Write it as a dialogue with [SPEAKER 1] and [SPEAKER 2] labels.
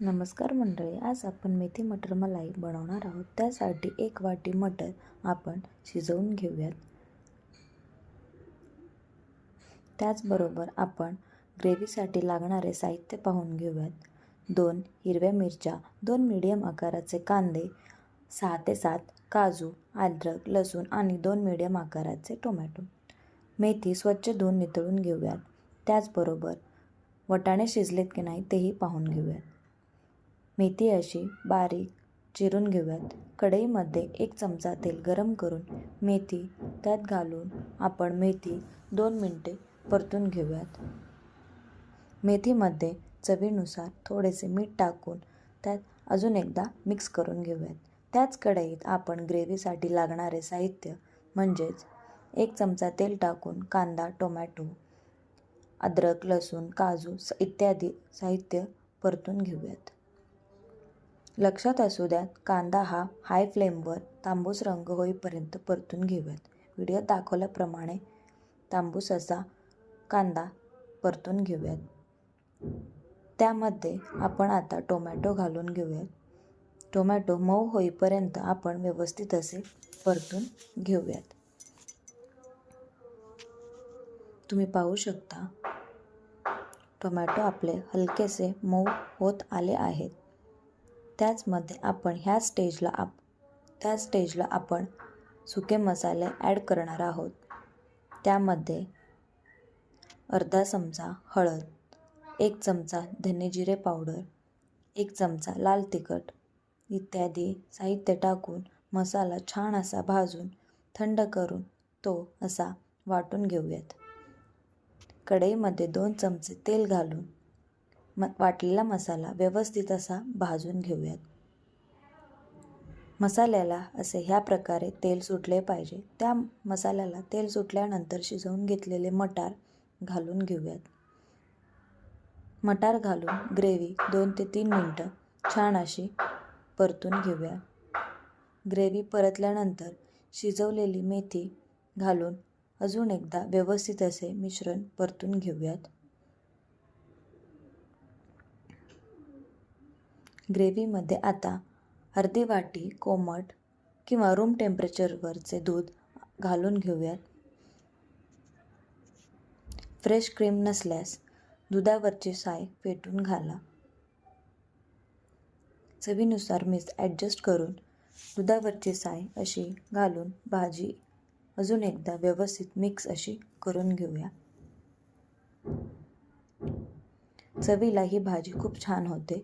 [SPEAKER 1] नमस्कार मंडळी, आज आपण मेथी मटर मलाई बनवणार आहोत. त्यासाठी 1 वाटी मटर आपण शिजवून घेऊयात. त्याचबरोबर आपण ग्रेव्हीसाठी लागणारे साहित्य पाहून घेऊयात. 2 हिरव्या मिरच्या, 2 मीडियम आकाराचे कांदे, 6 ते 7 काजू, अद्रक, लसूण आणि 2 मीडियम आकाराचे टोमॅटो. मेथी स्वच्छ धुवून नितळून घेऊयात. त्याचबरोबर वाटाणे शिजलेत की नाही तेही पाहून घेऊयात. मेथी अशी बारीक चिरून घेऊयात. कढईमध्ये 1 चमचा तेल गरम करून मेथी त्यात घालून आपण मेथी 2 मिनिटे परतून घेऊयात. मेथीमध्ये चवीनुसार थोडेसे मीठ टाकून त्यात अजून एकदा मिक्स करून घेऊयात. त्याच कढईत आपण ग्रेव्हीसाठी लागणारे साहित्य म्हणजेच 1 चमचा तेल टाकून कांदा, टोमॅटो, अद्रक, लसूण, काजू इत्यादी साहित्य परतून घेऊयात. लक्षात असू द्या, कांदा हा हाय फ्लेमवर तांबूस रंग होईपर्यंत परतून घेऊयात. व्हिडिओत दाखवल्याप्रमाणे तांबूस असा कांदा परतून घेऊयात. त्यामध्ये आपण आता टोमॅटो घालून घेऊयात. टोमॅटो मऊ होईपर्यंत आपण व्यवस्थित असे परतून घेऊयात. तुम्ही पाहू शकता टोमॅटो आपले हलकेसे मऊ होत आले आहेत. त्याचमध्ये आपण ह्या स्टेजला आपण सुके मसाले ॲड करणार आहोत. त्यामध्ये अर्धा चमचा हळद, 1 चमचा धने जिरे पावडर, 1 चमचा लाल तिखट इत्यादी साहित्य टाकून मसाला छान असा भाजून थंड करून तो असा वाटून घेऊयात. कढईमध्ये 2 चमचे तेल घालून वाटलेला मसाला व्यवस्थित असा भाजून घेऊयात. मसाल्याला असे ह्या प्रकारे तेल सुटले पाहिजे. त्या मसाल्याला तेल सुटल्यानंतर शिजवून घेतलेले मटार घालून घेऊयात. मटार घालून ग्रेव्ही 2 ते 3 मिनटं छान अशी परतून घेऊया. ग्रेव्ही परतल्यानंतर शिजवलेली मेथी घालून अजून एकदा व्यवस्थित असे मिश्रण परतून घेऊयात. ग्रेव्हीमध्ये आता अर्धी वाटी कोमट किंवा रूम टेम्परेचरवरचे दूध घालून घेऊयात. फ्रेश क्रीम नसल्यास दुधावरची साय फेटून घाला. चवीनुसार मीठ ॲडजस्ट करून दुधावरची साय अशी घालून भाजी अजून एकदा व्यवस्थित मिक्स अशी करून घेऊया. चवीला ही भाजी खूप छान होते.